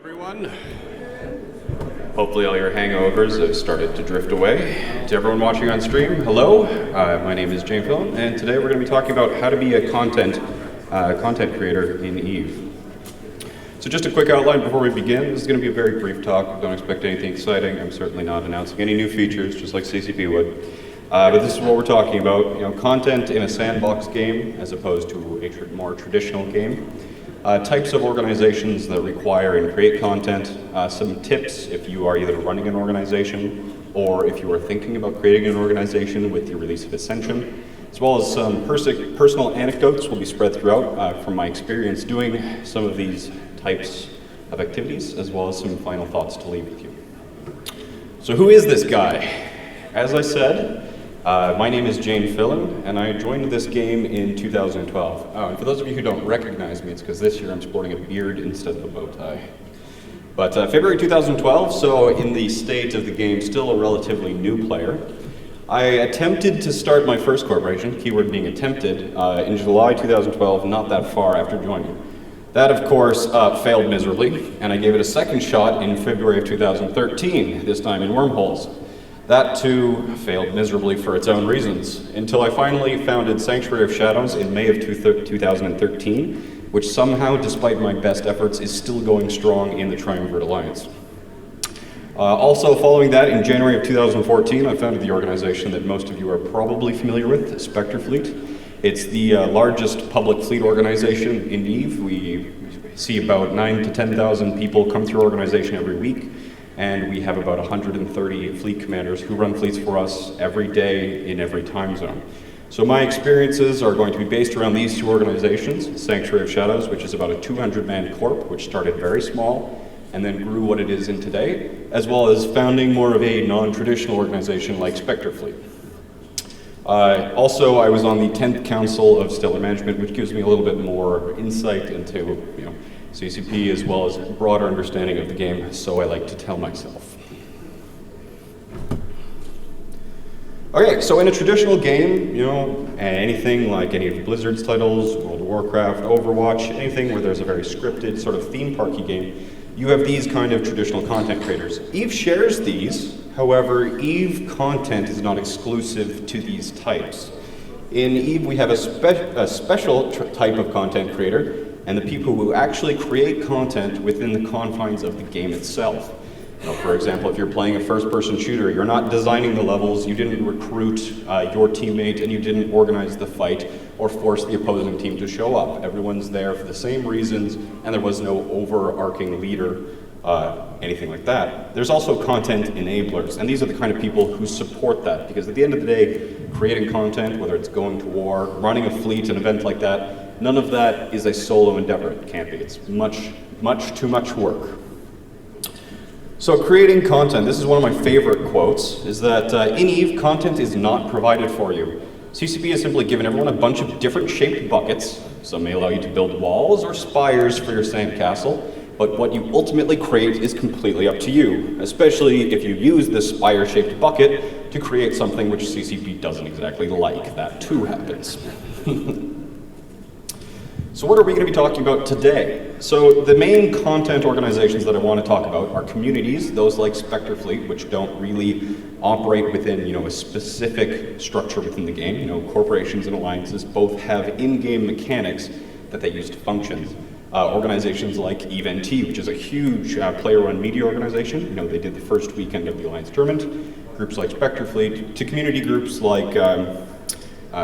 Everyone. Hopefully all your hangovers have started to drift away. To everyone watching on stream, hello. My name is Jayne Fillon, and today we're going to be talking about how to be a content creator in Eve. So just a quick outline before we begin. This is going to be a very brief talk. Don't expect anything exciting. I'm certainly not announcing any new features, just like CCP would. But this is what we're talking about, content in a sandbox game as opposed to a more traditional game. Types of organizations that require and create content, some tips if you are either running an organization or if you are thinking about creating an organization with the release of Ascension, as well as some personal anecdotes will be spread throughout from my experience doing some of these types of activities, as well as some final thoughts to leave with you. So who is this guy? As I said, my name is Jayne Fillon, and I joined this game in 2012. And for those of you who don't recognize me, it's because this year I'm sporting a beard instead of a bow tie. But February 2012, so in the state of the game, still a relatively new player, I attempted to start my first corporation, keyword being attempted, in July 2012, not that far after joining. That, of course, failed miserably, and I gave it a second shot in February of 2013, this time in Wormholes. That too failed miserably for its own reasons, until I finally founded Sanctuary of Shadows in May of 2013, which somehow, despite my best efforts, is still going strong in the Triumvirate Alliance. Also following that, in January of 2014, I founded the organization that most of you are probably familiar with, Spectre Fleet. It's the largest public fleet organization in Eve. We see about 9,000 to 10,000 people come through our organization every week. And we have about 130 fleet commanders who run fleets for us every day in every time zone. So my experiences are going to be based around these two organizations, Sanctuary of Shadows, which is about a 200-man corp, which started very small and then grew what it is in today, as well as founding more of a non-traditional organization like Spectre Fleet. Also, I was on the 10th Council of Stellar Management, which gives me a little bit more insight into, CCP as well as a broader understanding of the game, so I like to tell myself. Okay, so in a traditional game, anything like any of Blizzard's titles, World of Warcraft, Overwatch, anything where there's a very scripted sort of theme parky game, you have these kind of traditional content creators. Eve shares these, however, Eve content is not exclusive to these types. In Eve, we have a special type of content creator, and the people who actually create content within the confines of the game itself. For example, if you're playing a first-person shooter, you're not designing the levels, you didn't recruit your teammate, and you didn't organize the fight or force the opposing team to show up. Everyone's there for the same reasons, and there was no overarching leader, anything like that. There's also content enablers, and these are the kind of people who support that, because at the end of the day, creating content, whether it's going to war, running a fleet, an event like that, none of that is a solo endeavor. It can't be. It's much too much work. So creating content, this is one of my favorite quotes, is that in Eve, content is not provided for you. CCP has simply given everyone a bunch of different shaped buckets. Some may allow you to build walls or spires for your sandcastle, but what you ultimately create is completely up to you, especially if you use this spire-shaped bucket to create something which CCP doesn't exactly like. That too happens. So what are we going to be talking about today? So the main content organizations that I want to talk about are communities, those like Spectre Fleet, which don't really operate within a specific structure within the game. Corporations and alliances both have in-game mechanics that they use to function. Organizations like EVE-NT, which is a huge player-run media organization. They did the first weekend of the Alliance tournament. Groups like Spectre Fleet, to community groups like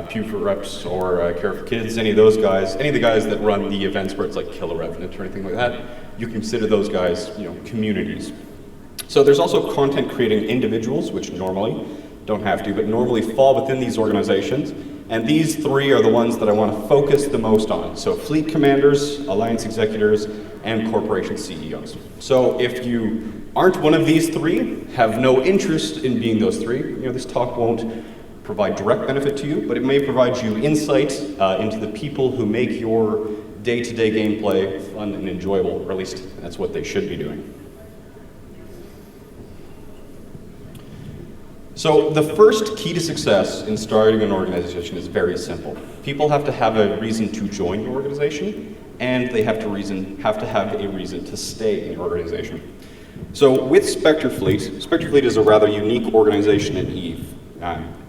Pew for Reps or Care for Kids, any of the guys that run the events where it's like Kill a Revenant or anything like that, you consider those guys, communities. So there's also content creating individuals, which normally don't have to, but normally fall within these organizations. And these three are the ones that I want to focus the most on. So fleet commanders, alliance executors, and corporation CEOs. So if you aren't one of these three, have no interest in being those three, this talk won't provide direct benefit to you, but it may provide you insight into the people who make your day-to-day gameplay fun and enjoyable, or at least that's what they should be doing. So the first key to success in starting an organization is very simple. People have to have a reason to join your organization, and they have to have a reason to stay in your organization. So with Spectre Fleet is a rather unique organization in EVE.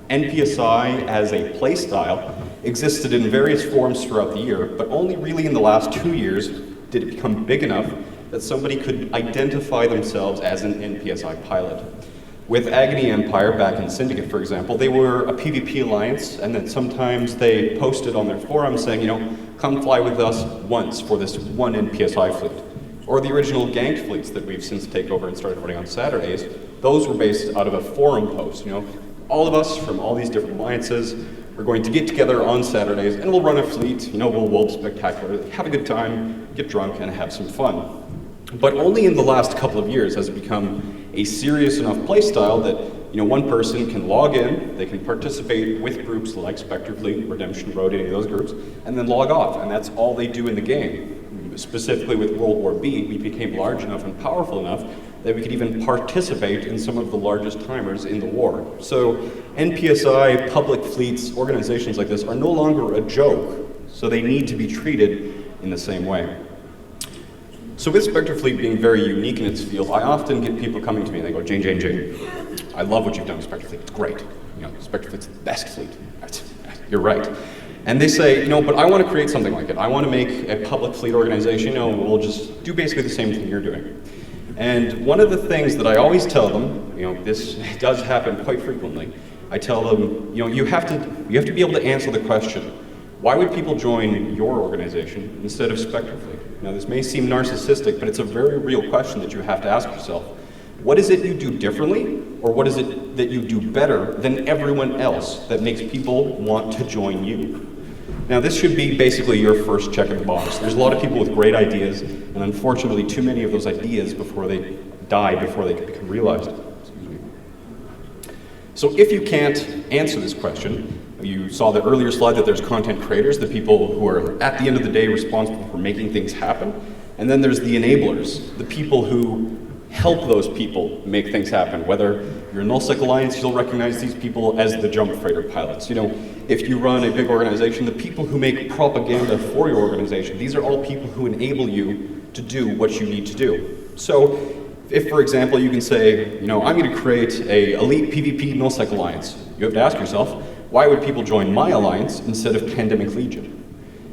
NPSI as a playstyle existed in various forms throughout the year, but only really in the last 2 years did it become big enough that somebody could identify themselves as an NPSI pilot. With Agony Empire back in Syndicate, for example, they were a PvP alliance, and then sometimes they posted on their forums saying, come fly with us once for this one NPSI fleet. Or the original ganked fleets that we've since taken over and started running on Saturdays, those were based out of a forum post. All of us from all these different alliances are going to get together on Saturdays and we'll run a fleet, we'll world spectacular, have a good time, get drunk, and have some fun. But only in the last couple of years has it become a serious enough playstyle that one person can log in, they can participate with groups like Spectre Fleet, Redemption Road, any of those groups, and then log off, and that's all they do in the game. Specifically with World War B, we became large enough and powerful enough that we could even participate in some of the largest timers in the war. So NPSI, public fleets, organizations like this are no longer a joke, so they need to be treated in the same way. So with Spectre Fleet being very unique in its field, I often get people coming to me and they go, Jayne, I love what you've done with Spectre Fleet, it's great. Spectre Fleet's the best fleet. You're right. And they say, but I want to create something like it. I want to make a public fleet organization, we'll just do basically the same thing you're doing. And one of the things that I always tell them, this does happen quite frequently, I tell them, you have to be able to answer the question, why would people join your organization instead of Spectre Fleet? Now this may seem narcissistic, but it's a very real question that you have to ask yourself. What is it you do differently, or what is it that you do better than everyone else that makes people want to join you? Now this should be basically your first check in the box. There's a lot of people with great ideas, and unfortunately too many of those ideas before they die, before they can become realized. So if you can't answer this question, you saw the earlier slide that there's content creators, the people who are at the end of the day responsible for making things happen, and then there's the enablers, the people who help those people make things happen. Whether you're a Nullsec Alliance, you'll recognize these people as the jump freighter pilots. If you run a big organization, the people who make propaganda for your organization, these are all people who enable you to do what you need to do. So if, for example, you can say, I'm going to create a elite PvP Nullsec Alliance, you have to ask yourself, why would people join my alliance instead of Pandemic Legion?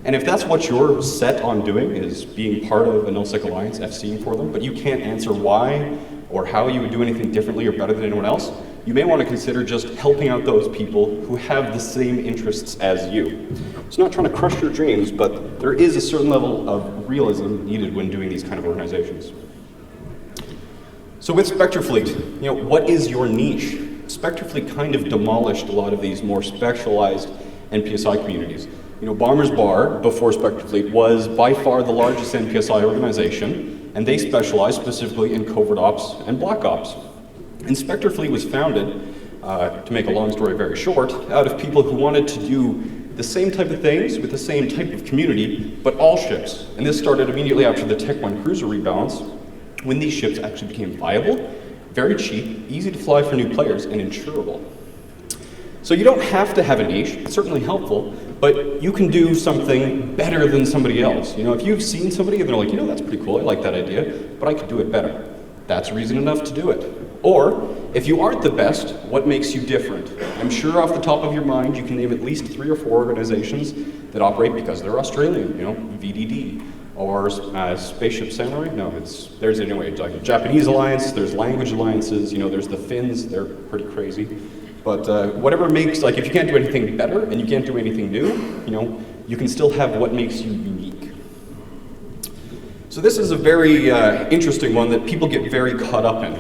And if that's what you're set on doing, is being part of a Nullsec Alliance, FCing for them, but you can't answer why or how you would do anything differently or better than anyone else, you may want to consider just helping out those people who have the same interests as you. It's not trying to crush your dreams, but there is a certain level of realism needed when doing these kind of organizations. So with Spectre Fleet, what is your niche? Spectre Fleet kind of demolished a lot of these more specialized NPSI communities. Bomber's Bar, before Spectre Fleet, was by far the largest NPSI organization, and they specialized specifically in covert ops and black ops. And Spectre Fleet was founded, to make a long story very short, out of people who wanted to do the same type of things with the same type of community, but all ships. And this started immediately after the Tech 1 cruiser rebalance, when these ships actually became viable, very cheap, easy to fly for new players, and insurable. So you don't have to have a niche, it's certainly helpful, but you can do something better than somebody else. If you've seen somebody and they're like, that's pretty cool, I like that idea, but I could do it better. That's reason enough to do it. Or, if you aren't the best, what makes you different? I'm sure off the top of your mind you can name at least 3 or 4 organizations that operate because they're Australian, VDD, or Spaceship Samurai. No, there's anyway, like a Japanese alliance, there's language alliances, there's the Finns, they're pretty crazy. But whatever makes, if you can't do anything better and you can't do anything new, you can still have what makes you unique. So this is a very interesting one that people get very caught up in.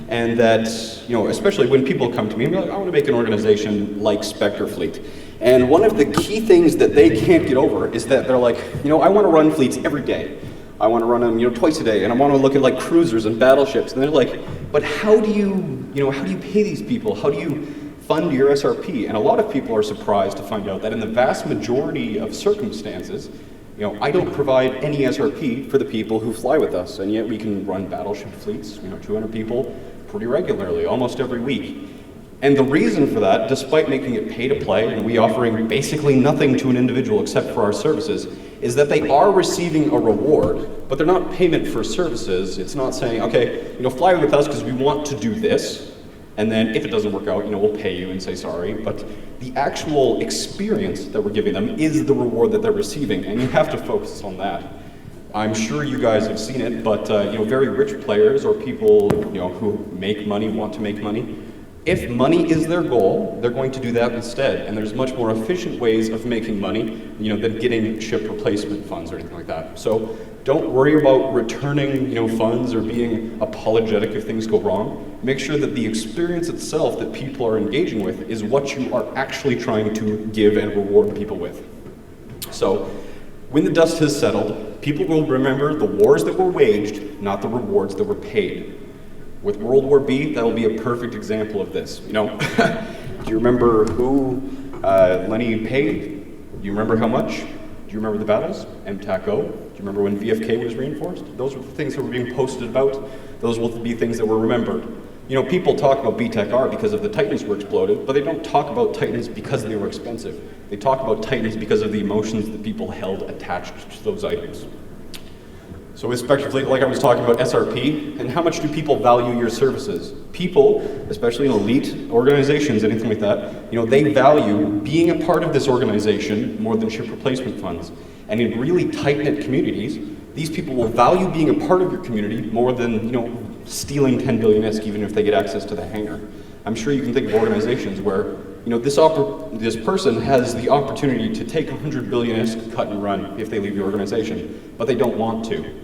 And that, especially when people come to me and be like, I want to make an organization like Spectre Fleet. And one of the key things that they can't get over is that they're like, I want to run fleets every day. I want to run them, twice a day, and I want to look at cruisers and battleships. And they're like, but how do you pay these people? How do you fund your SRP? And a lot of people are surprised to find out that in the vast majority of circumstances, I don't provide any SRP for the people who fly with us, and yet we can run battleship fleets, 200 people, pretty regularly, almost every week. And the reason for that, despite making it pay to play and we offering basically nothing to an individual except for our services, is that they are receiving a reward, but they're not payment for services. It's not saying, okay, fly with us because we want to do this, and then if it doesn't work out, we'll pay you and say sorry. But the actual experience that we're giving them is the reward that they're receiving, and you have to focus on that. I'm sure you guys have seen it, but very rich players or people who make money, want to make money, if money is their goal, they're going to do that instead. And there's much more efficient ways of making money, than getting ship replacement funds or anything like that. So don't worry about returning, funds or being apologetic if things go wrong. Make sure that the experience itself that people are engaging with is what you are actually trying to give and reward people with. So when the dust has settled, people will remember the wars that were waged, not the rewards that were paid. With World War B, that will be a perfect example of this. Do you remember who Lenny paid? Do you remember how much? Do you remember the battles? MTAC-O? Do you remember when VFK was reinforced? Those were the things that were being posted about. Those will be things that were remembered. People talk about BTEC-R because of the Titans were exploded, but they don't talk about Titans because they were expensive. They talk about Titans because of the emotions that people held attached to those items. So with Spectre Fleet, like I was talking about SRP, and how much do people value your services? People, especially in elite organizations, anything like that, they value being a part of this organization more than ship replacement funds. And in really tight-knit communities, these people will value being a part of your community more than, stealing 10 billion ISK even if they get access to the hangar. I'm sure you can think of organizations where, this person has the opportunity to take 100 billion ISK cut and run if they leave the organization, but they don't want to.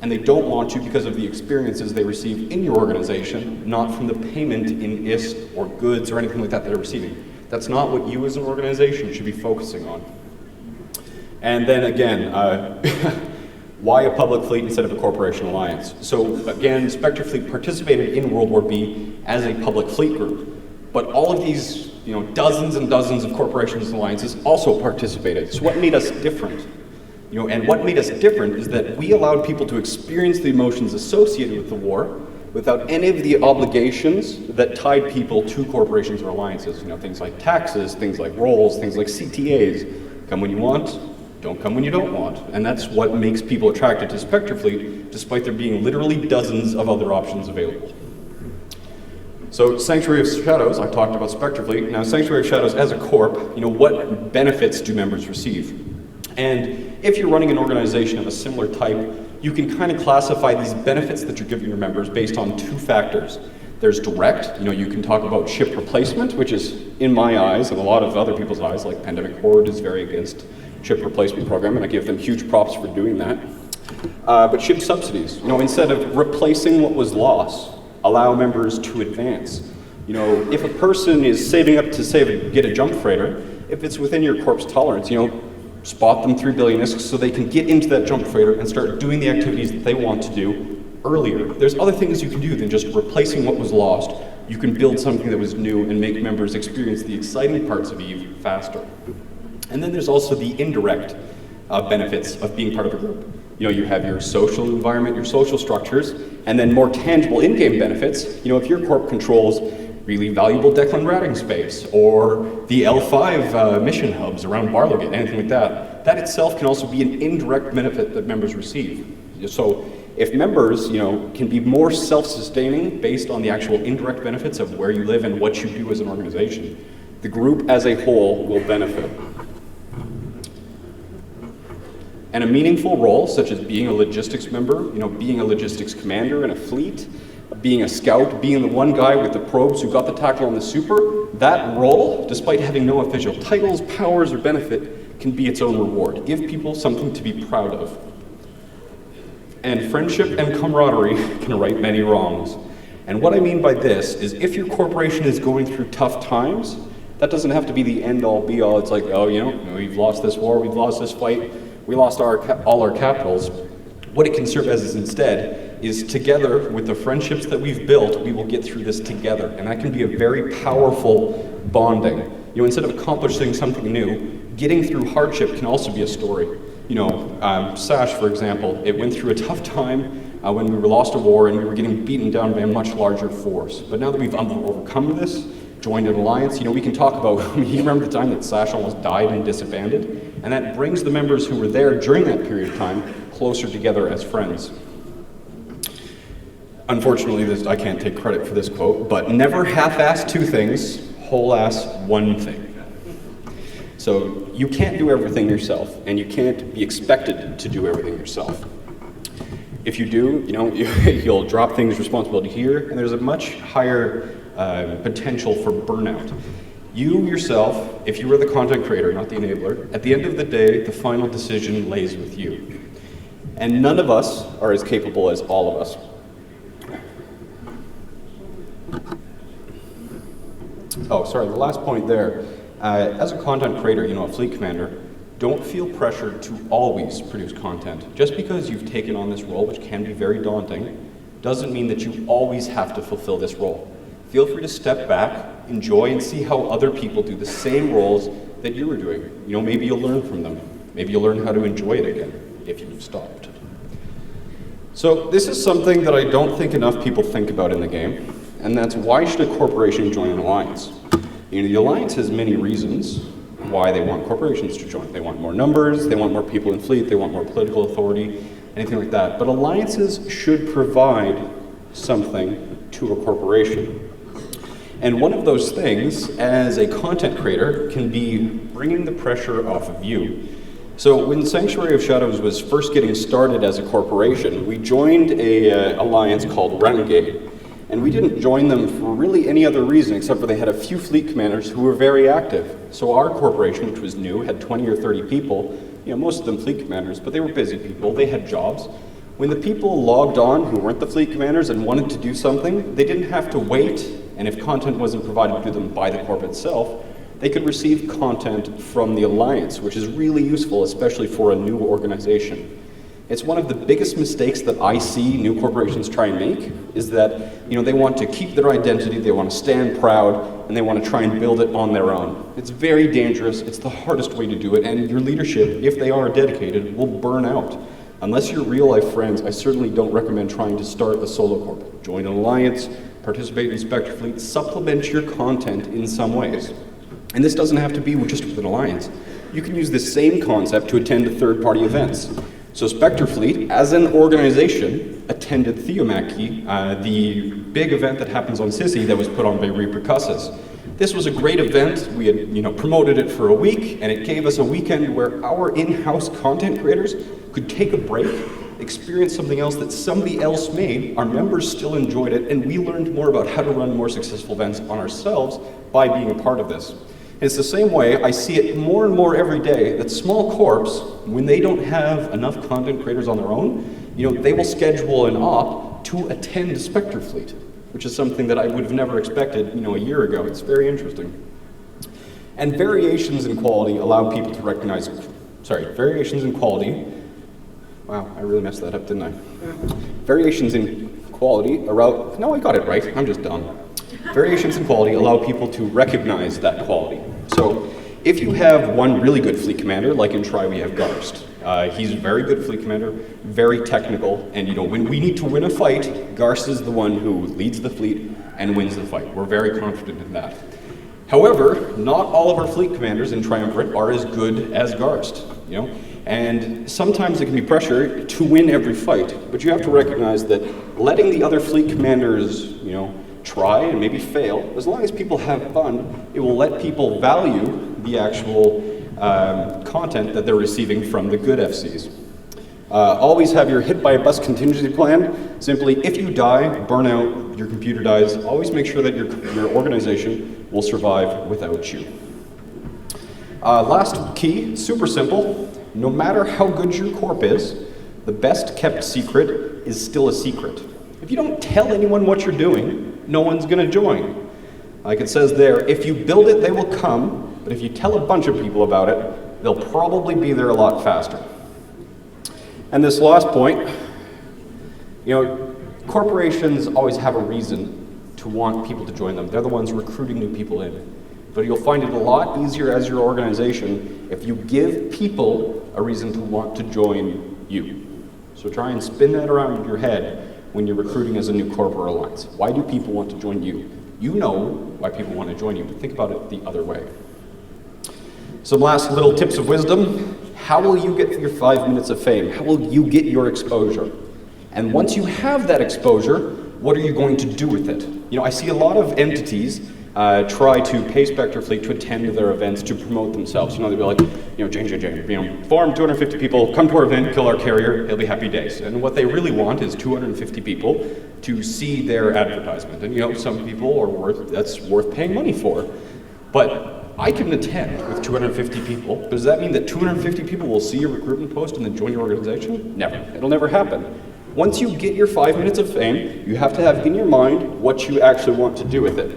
And they don't want to because of the experiences they receive in your organization, not from the payment in ISK or goods or anything like that they're receiving. That's not what you as an organization should be focusing on. And then again, why a public fleet instead of a corporation alliance? So again, Spectre Fleet participated in World War B as a public fleet group, but all of these, dozens and dozens of corporations and alliances also participated. So what made us different? And what made us different is that we allowed people to experience the emotions associated with the war without any of the obligations that tied people to corporations or alliances. Things like taxes, things like roles, things like CTAs. Come when you want, don't come when you don't want. And that's what makes people attracted to Spectre Fleet, despite there being literally dozens of other options available. So Sanctuary of Shadows, I talked about Spectre Fleet. Now Sanctuary of Shadows as a corp, what benefits do members receive? And if you're running an organization of a similar type, you can kind of classify these benefits that you're giving your members based on two factors. There's direct, you can talk about ship replacement, which is, in my eyes, and a lot of other people's eyes, like Pandemic Horde is very against ship replacement program, and I give them huge props for doing that. But ship subsidies, instead of replacing what was lost, allow members to advance. If a person is saving up to get a jump freighter, if it's within your corp's tolerance, spot them 3 billion ISK so they can get into that jump freighter and start doing the activities that they want to do earlier. There's other things you can do than just replacing what was lost. You can build something that was new and make members experience the exciting parts of EVE faster. And then there's also the indirect benefits of being part of a group. You have your social environment, your social structures, and then more tangible in-game benefits. If your corp controls really valuable Declan routing space, or the L5 mission hubs around Barlogate, anything like that. That itself can also be an indirect benefit that members receive. So if members, can be more self-sustaining based on the actual indirect benefits of where you live and what you do as an organization, the group as a whole will benefit. And a meaningful role, such as being a logistics member, being a logistics commander in a fleet, being a scout, being the one guy with the probes who got the tackle on the super, that role, despite having no official titles, powers, or benefit, can be its own reward. Give people something to be proud of. And friendship and camaraderie can right many wrongs. And what I mean by this is if your corporation is going through tough times, that doesn't have to be the end-all be-all. It's like, we've lost this war, we've lost this fight, we lost all our capitals. What it can serve as is instead is together with the friendships that we've built, we will get through this together. And that can be a very powerful bonding. Instead of accomplishing something new, getting through hardship can also be a story. SASH, for example, it went through a tough time when we lost a war and we were getting beaten down by a much larger force. But now that we've overcome this, joined an alliance. We can talk about, you remember the time that Sash almost died and disbanded? And that brings the members who were there during that period of time closer together as friends. Unfortunately, I can't take credit for this quote, but never half-ass two things, whole-ass one thing. So you can't do everything yourself, and you can't be expected to do everything yourself. If you do, you'll drop things responsibility here, and there's a much higher potential for burnout. You yourself, if you are the content creator, not the enabler, at the end of the day, the final decision lays with you. And none of us are as capable as all of us. Oh, sorry, the last point there. As a content creator, a fleet commander, don't feel pressure to always produce content. Just because you've taken on this role, which can be very daunting, doesn't mean that you always have to fulfill this role. Feel free to step back, enjoy, and see how other people do the same roles that you were doing. Maybe you'll learn from them. Maybe you'll learn how to enjoy it again, if you've stopped. So this is something that I don't think enough people think about in the game, and that's why should a corporation join an alliance? The alliance has many reasons why they want corporations to join. They want more numbers, they want more people in fleet, they want more political authority, anything like that. But alliances should provide something to a corporation. And one of those things, as a content creator, can be bringing the pressure off of you. So when Sanctuary of Shadows was first getting started as a corporation, we joined a alliance called Renegade. And we didn't join them for really any other reason except for they had a few fleet commanders who were very active. So our corporation, which was new, had 20 or 30 people, most of them fleet commanders, but they were busy people, they had jobs. When the people logged on who weren't the fleet commanders and wanted to do something, they didn't have to wait, and if content wasn't provided to them by the corp itself, they could receive content from the alliance, which is really useful, especially for a new organization. It's one of the biggest mistakes that I see new corporations try and make, is that they want to keep their identity, they want to stand proud, and they want to try and build it on their own. It's very dangerous, it's the hardest way to do it, and your leadership, if they are dedicated, will burn out. Unless you're real-life friends, I certainly don't recommend trying to start a solo corp. Join an alliance, participate in Spectre Fleet, supplement your content in some ways. And this doesn't have to be just with an alliance. You can use this same concept to attend third-party events. So Spectre Fleet, as an organization, attended Theomachy, the big event that happens on Sissy that was put on by Repercussus. This was a great event. We had promoted it for a week, and it gave us a weekend where our in-house content creators could take a break, experience something else that somebody else made, our members still enjoyed it, and we learned more about how to run more successful events on ourselves by being a part of this. It's the same way I see it more and more every day that small corps, when they don't have enough content creators on their own, they will schedule an op to attend Spectre Fleet, which is something that I would have never expected, a year ago. It's very interesting. And variations in quality allow people to recognize, variations in quality, wow, I really messed that up, didn't I? Variations in quality no, I got it right, I'm just dumb. Variations in quality allow people to recognize that quality. So if you have one really good fleet commander, like in Tri we have Garst. He's a very good fleet commander, very technical, and when we need to win a fight, Garst is the one who leads the fleet and wins the fight. We're very confident in that. However, not all of our fleet commanders in Triumvirate are as good as Garst, and sometimes it can be pressure to win every fight, but you have to recognize that letting the other fleet commanders, try and maybe fail, as long as people have fun, it will let people value the actual content that they're receiving from the good FCs. Always have your hit by a bus contingency plan. Simply, if you die, burn out, your computer dies, always make sure that your organization will survive without you. Last key, super simple. No matter how good your corp is, the best kept secret is still a secret. If you don't tell anyone what you're doing, no one's going to join. Like it says there, if you build it, they will come, but if you tell a bunch of people about it, they'll probably be there a lot faster. And this last point, corporations always have a reason to want people to join them. They're the ones recruiting new people in. But you'll find it a lot easier as your organization if you give people a reason to want to join you. So try and spin that around in your head when you're recruiting as a new corp or alliance. Why do people want to join you? you know why people want to join you, but think about it the other way. Some last little tips of wisdom. How will you get your 5 minutes of fame? How will you get your exposure? And once you have that exposure, what are you going to do with it? You know, I see a lot of entities try to pay Spectre Fleet to attend their events to promote themselves. You know, they'll be like, you know, Jayne, you know, form 250 people, come to our event, kill our carrier, it'll be happy days. And what they really want is 250 people to see their advertisement. And you know, some people are that's worth paying money for. But I can attend with 250 people. Does that mean that 250 people will see your recruitment post and then join your organization? Never. It'll never happen. Once you get your 5 minutes of fame, you have to have in your mind what you actually want to do with it.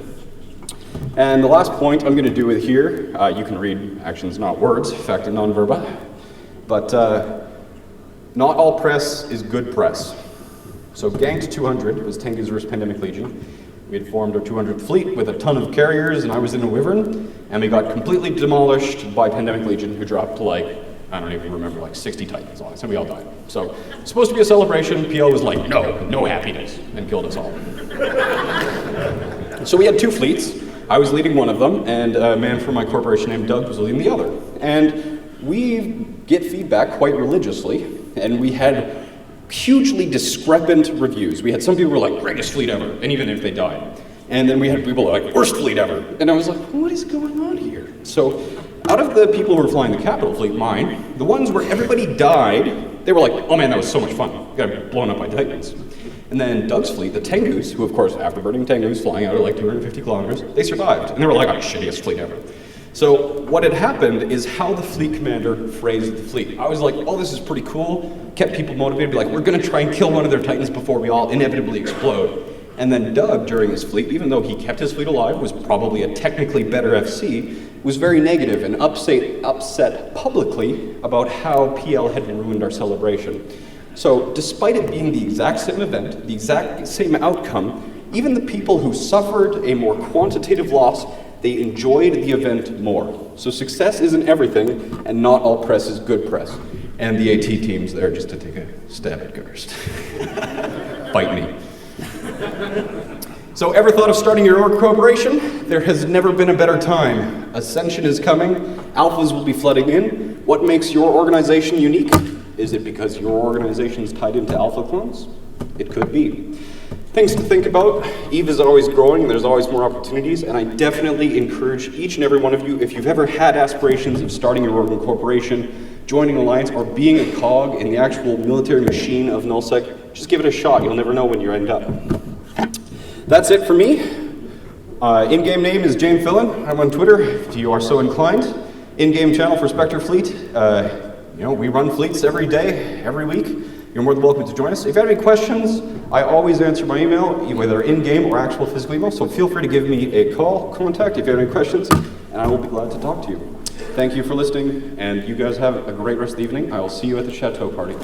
And the last point I'm going to do with here, you can read actions, not words, facta non verba, but not all press is good press. So Ganked 200 was Tengu's first pandemic legion. We had formed our 200th fleet with a ton of carriers, and I was in a Wyvern, and we got completely demolished by Pandemic Legion, who dropped like, I don't even remember, like 60 Titans on us, and we all died. So, it's supposed to be a celebration. PL was like, no happiness, and killed us all. So we had two fleets. I was leading one of them, and a man from my corporation named Doug was leading the other. And we get feedback quite religiously, and we had hugely discrepant reviews. We had some people who were like, greatest fleet ever, and even if they died. And then we had people like, worst fleet ever. And I was like, what is going on here? So out of the people who were flying the capital fleet, mine, the ones where everybody died, they were like, oh man, that was so much fun. We got blown up by Titans. And then Doug's fleet, the Tengus, who of course, after burning Tengus, flying out at like 250 kilometers, they survived. And they were like, our shittiest fleet ever. So what had happened is how the fleet commander phrased the fleet. I was like, oh, this is pretty cool. Kept people motivated, be like, we're gonna try and kill one of their Titans before we all inevitably explode. And then Doug, during his fleet, even though he kept his fleet alive, was probably a technically better FC, was very negative and upset publicly about how PL had ruined our celebration. So despite it being the exact same event, the exact same outcome, even the people who suffered a more quantitative loss, they enjoyed the event more. So success isn't everything, and not all press is good press. And the AT team's there just to take a stab at Ghost. Fight me. So ever thought of starting your org corporation? There has never been a better time. Ascension is coming, alphas will be flooding in. What makes your organization unique? Is it because your organization is tied into alpha clones? It could be. Things to think about. EVE is always growing, and there's always more opportunities, and I definitely encourage each and every one of you, if you've ever had aspirations of starting your org corporation, joining an alliance, or being a cog in the actual military machine of nullsec, just give it a shot. You'll never know when you end up. That's it for me. In-game name is Jayne Fillon. I'm on Twitter, if you are so inclined. In-game channel for Spectre Fleet. You know, we run fleets every day, every week. You're more than welcome to join us. If you have any questions, I always answer my email, whether in-game or actual physical email, so feel free to give me a call, contact if you have any questions, and I will be glad to talk to you. Thank you for listening, and you guys have a great rest of the evening. I will see you at the Chateau party.